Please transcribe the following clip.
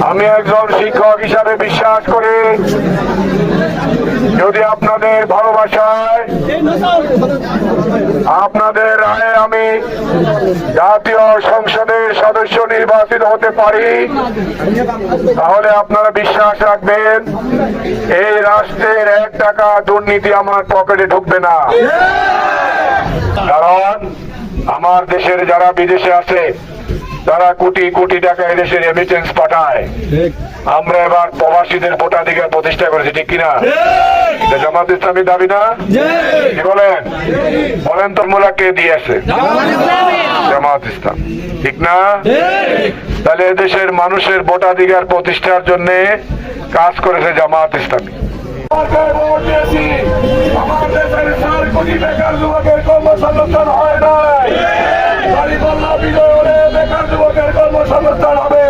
আমি একজন শিক্ষক হিসাবে বিশ্বাস করি, যদি আপনাদের ভালোবাসায়, আপনাদের রায়ে আমি জাতীয় সংসদের সদস্য নির্বাচিত হতে পারি, তাহলে আপনারা বিশ্বাস রাখবেন এই রাষ্ট্রের 1 টাকা দুর্নীতি আমার পকেটে ঢুকবে না। কারণ আমার দেশের যারা বিদেশে আছে তারা কোটি কোটি টাকা এদেশে রেমিটেন্স পাঠায়। আমরা এবার প্রবাসীদের ভোটাধিকার প্রতিষ্ঠা করেছি, ঠিক কিনা? জামাত ইসলামী দাবি না? কি বলেন? বলেন তোর মূলা কে দিয়েছে? জামাত ইসলাম, ঠিক না? তাহলে এদেশের মানুষের ভোটাধিকার প্রতিষ্ঠার জন্য কাজ করেছে জামাত ইসলামী। আমার দেশের 4 কোটি বেকার যুবকের কর্মসংস্থান হয় নাই, বিজয় হলে বেকার যুবকের কর্মসংস্থান হবে।